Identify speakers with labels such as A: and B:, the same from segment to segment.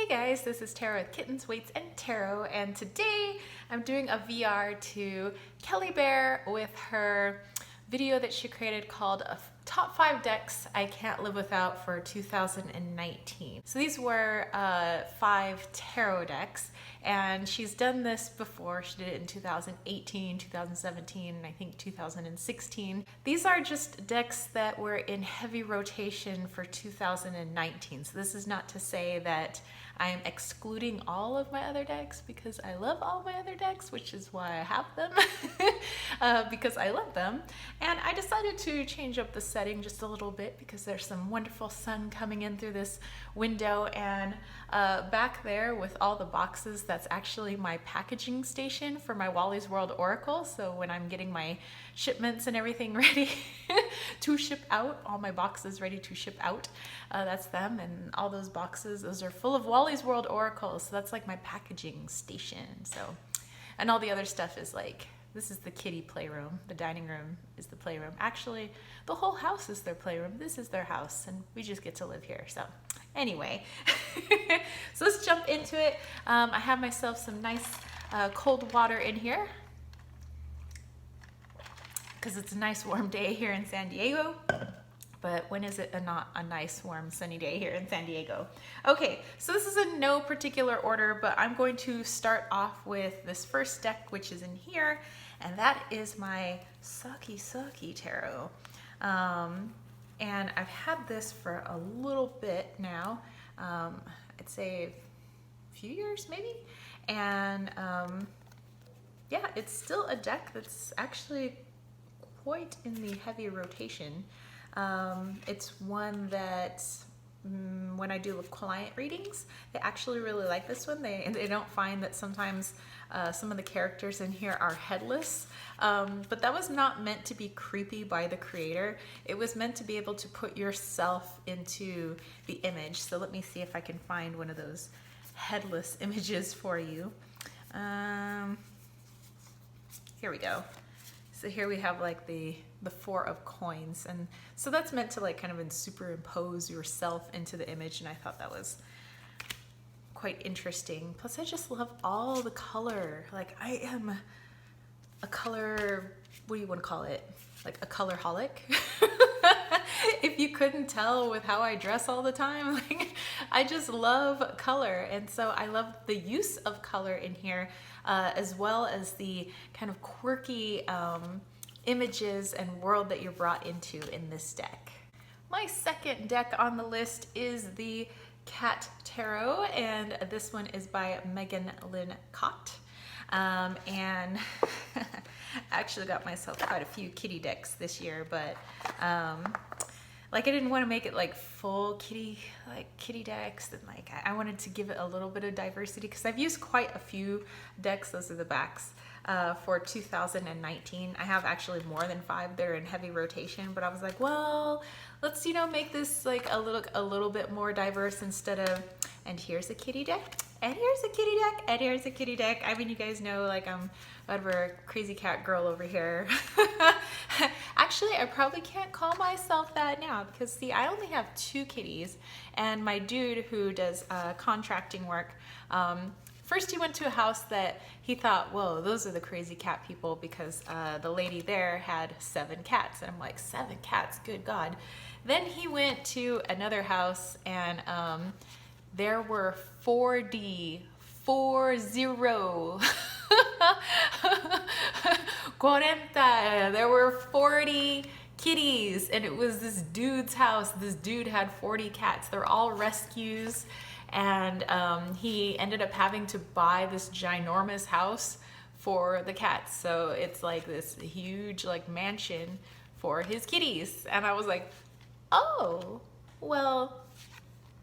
A: Hey guys, this is Tarot with Kittens, Weights, and Tarot, and today I'm doing a VR to Kelly Bear with her video that she created called Top 5 Decks I Can't Live Without for 2019. So these were 5 tarot decks, and she's done this before. She did it in 2018, 2017, and I think 2016. These are just decks that were in heavy rotation for 2019. So this is not to say that I am excluding all of my other decks, because I love all my other decks, which is why I have them, because I love them. And I decided to change up the setting just a little bit because there's some wonderful sun coming in through this window, and back there with all the boxes, that's actually my packaging station for my Wally's World Oracle. So when I'm getting my shipments and everything ready to ship out, all my boxes ready to ship out, that's them. And all those boxes, those are full of Wally's World Oracles. So that's like my packaging station. So, and all the other stuff is like, this is the kiddie playroom. The dining room is the playroom. Actually, the whole house is their playroom. This is their house, and we just get to live here. So anyway, so let's jump into it. I have myself some nice cold water in here because it's a nice warm day here in San Diego. But when is it not a nice, warm, sunny day here in San Diego? Okay, so this is in no particular order, but I'm going to start off with this first deck, which is in here, and that is my Sucky Tarot. And I've had this for a little bit now, I'd say a few years maybe, and yeah, it's still a deck that's actually quite in the heavy rotation. It's one that when I do client readings, they actually really like this one. They don't find that sometimes some of the characters in here are headless, but that was not meant to be creepy by the creator. It was meant to be able to put yourself into the image. So let me see if I can find one of those headless images for you. Here we go. So here we have like the 4 of coins, and so that's meant to like kind of superimpose yourself into the image, and I thought that was quite interesting. Plus I just love all the color. Like I am a color, what do you want to call it? Like a colorholic. If you couldn't tell with how I dress all the time, like I just love color, and so I love the use of color in here, as well as the kind of quirky images and world that you're brought into in this deck. My second deck on the list is the Cat Tarot, and this one is by Megan Lynn Cott. And I actually got myself quite a few kitty decks this year, but like I didn't want to make it like full kitty decks, and like I wanted to give it a little bit of diversity because I've used quite a few decks. Those are the backs for 2019. I have actually more than 5 that are in heavy rotation, but I was like, well, let's make this like a little bit more diverse instead of, and here's a kitty deck, and here's a kitty deck, and here's a kitty deck. I mean, you guys know like I'm whatever crazy cat girl over here. Actually, I probably can't call myself that now because see, I only have 2 kitties, and my dude who does contracting work, first he went to a house that he thought, whoa, those are the crazy cat people, because the lady there had 7 cats, and I'm like, 7 cats, good God. Then he went to another house, and there were 40 there were 40 kitties, and it was this dude's house. This dude had 40 cats. They're all rescues, and he ended up having to buy this ginormous house for the cats. So it's like this huge like mansion for his kitties, and I was like, oh, well,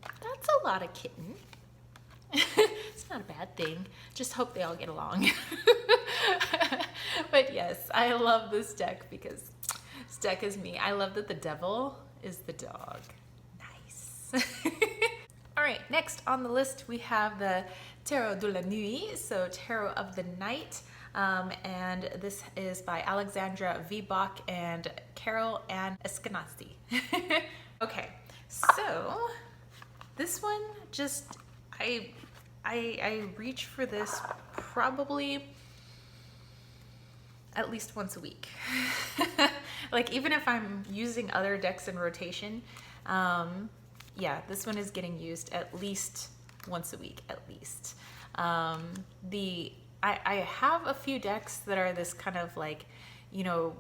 A: that's a lot of kitten. It's not a bad thing. Just hope they all get along. But yes, I love this deck because this deck is me. I love that the devil is the dog. Nice. All right, next on the list we have the Tarot de la Nuit, so Tarot of the Night. And this is by Alexandra V. Bach and Carol Ann Eskenazi. Okay, so this one just, I I reach for this probably at least once a week. Like even if I'm using other decks in rotation, yeah, this one is getting used at least once a week, at least. I have a few decks that are this kind of like, you know,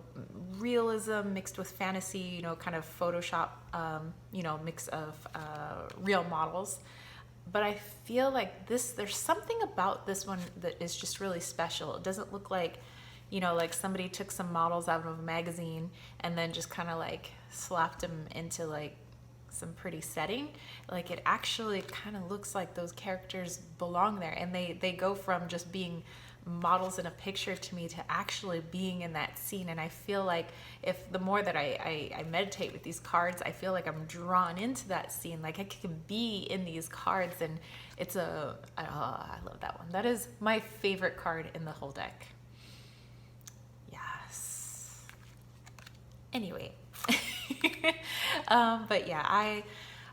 A: realism mixed with fantasy, you know, kind of Photoshop, you know, mix of real models. But I feel like there's something about this one that is just really special. It doesn't look like, you know, like somebody took some models out of a magazine and then just kind of like slapped them into like some pretty setting. Like it actually kind of looks like those characters belong there, and they go from just being models in a picture to me to actually being in that scene. And I feel like if the more that I meditate with these cards, I feel like I'm drawn into that scene, like I can be in these cards. And it's I love that one. That is my favorite card in the whole deck. Yes. Anyway. But yeah,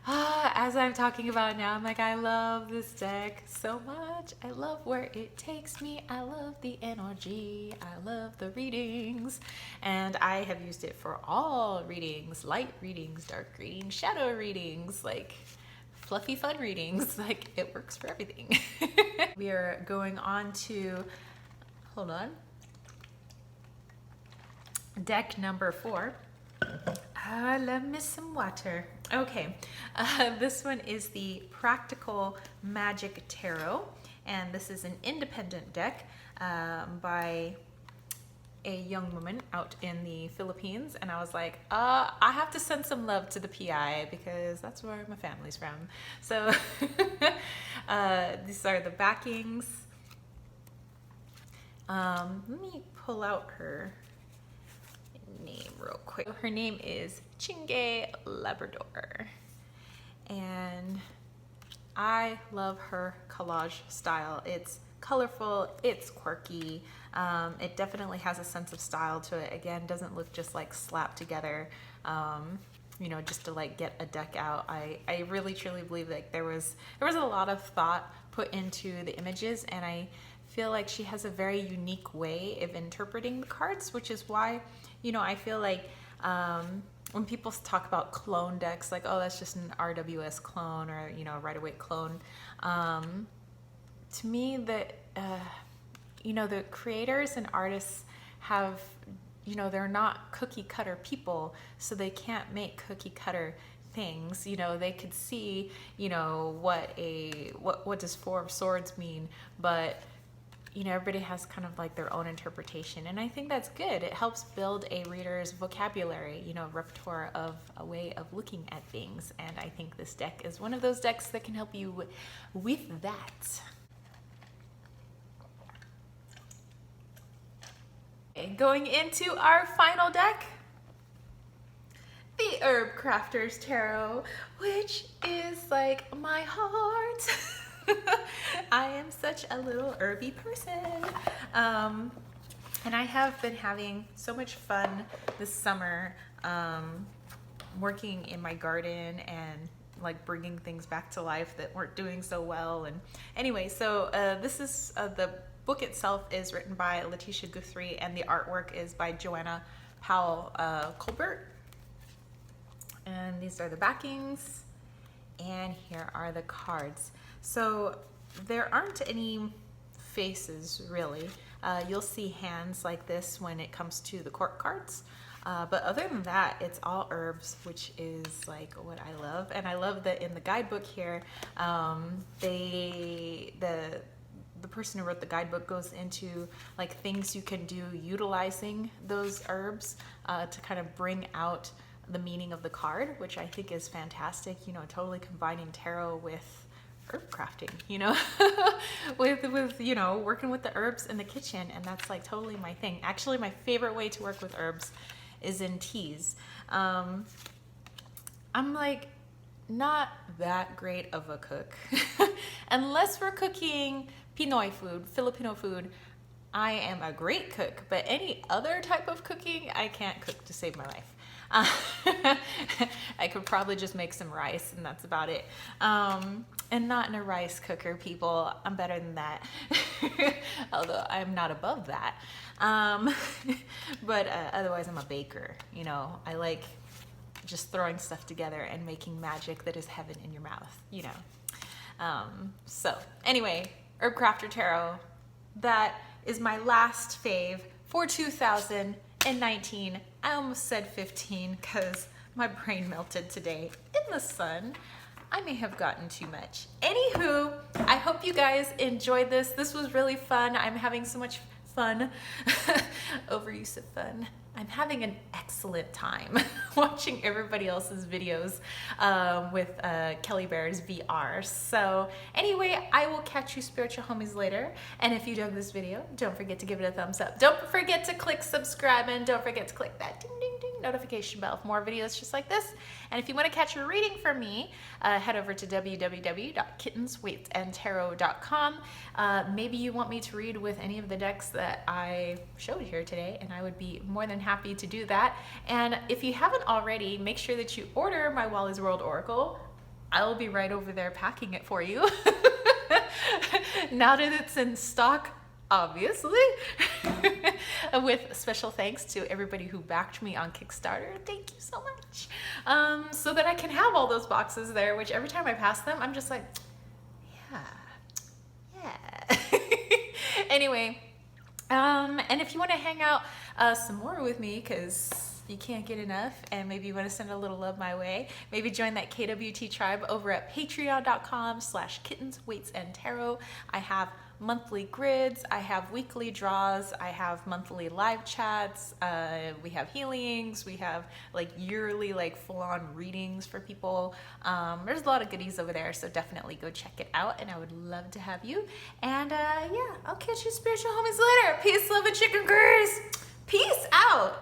A: as I'm talking about now, I'm like, I love this deck so much. I love where it takes me. I love the energy. I love the readings. And I have used it for all readings, light readings, dark readings, shadow readings, like fluffy fun readings. Like it works for everything. We are going on to, hold on, deck number 4. I love me some water. Okay, this one is the Practical Magic Tarot, and this is an independent deck by a young woman out in the Philippines. And I was like, I have to send some love to the PI because that's where my family's from. So these are the backings. Let me pull out her name real quick. Her name is Chingue Labrador, and I love her collage style. It's colorful, it's quirky, it definitely has a sense of style to it. Again, doesn't look just like slapped together, you know, just to like get a deck out. I really truly believe like there was a lot of thought put into the images, and I feel like she has a very unique way of interpreting the cards, which is why, you know, I feel like when people talk about clone decks, like, oh, that's just an RWS clone, or, you know, Rider-Waite clone. To me, that, you know, the creators and artists have, you know, they're not cookie cutter people, so they can't make cookie cutter things. You know, they could see, you know, what does 4 of Swords mean, but you know, everybody has kind of like their own interpretation, and I think that's good. It helps build a reader's vocabulary, you know, repertoire of a way of looking at things, and I think this deck is one of those decks that can help you with that. Okay, going into our final deck, the Herb Crafter's Tarot, which is like my heart. I am such a little herby person. And I have been having so much fun this summer working in my garden and like bringing things back to life that weren't doing so well. And anyway, so this is the book itself is written by Letitia Guthrie, and the artwork is by Joanna Powell Colbert. And these are the backings, and here are the cards. So there aren't any faces really. You'll see hands like this when it comes to the court cards. But other than that, it's all herbs, which is like what I love. And I love that in the guidebook here, the person who wrote the guidebook goes into like things you can do utilizing those herbs to kind of bring out the meaning of the card, which I think is fantastic. You know, totally combining tarot with herb crafting, you know, with you know, working with the herbs in the kitchen, and that's like totally my thing. Actually, my favorite way to work with herbs is in teas. I'm like not that great of a cook. Unless we're cooking Pinoy food, Filipino food, I am a great cook, but any other type of cooking, I can't cook to save my life. I could probably just make some rice and that's about it. And not in a rice cooker, people. I'm better than that. Although I'm not above that. But otherwise I'm a baker. You know, I like just throwing stuff together and making magic that is heaven in your mouth, you know. So anyway, Herb Crafter Tarot, that is my last fave for 2019. I almost said 15 because my brain melted today in the sun. I may have gotten too much. Anywho, I hope you guys enjoyed this. This was really fun. I'm having so much fun. Overuse of fun. I'm having an excellent time watching everybody else's videos with Kelly Bear's VR. So anyway, I will catch you spiritual homies later. And if you dug this video, don't forget to give it a thumbs up. Don't forget to click subscribe and don't forget to click that ding ding ding notification bell for more videos just like this. And if you want to catch a reading from me, head over to www.kittensweightsandtarot.com. Maybe you want me to read with any of the decks that I showed here today, and I would be more than happy to do that. And if you haven't already, make sure that you order my Wally's World Oracle. I'll be right over there packing it for you. Now that it's in stock, obviously. With special thanks to everybody who backed me on Kickstarter. Thank you so much. So that I can have all those boxes there, which every time I pass them, I'm just like, yeah. Anyway, and if you want to hang out some more with me, because you can't get enough, and maybe you want to send a little love my way, maybe join that KWT tribe over at patreon.com/kittensweightsandtarot. I have monthly grids, I have weekly draws, I have monthly live chats, we have healings, we have like yearly like full-on readings for people. There's a lot of goodies over there, so definitely go check it out, and I would love to have you. And yeah, I'll catch you spiritual homies later. Peace, love, and chicken grease. Peace out.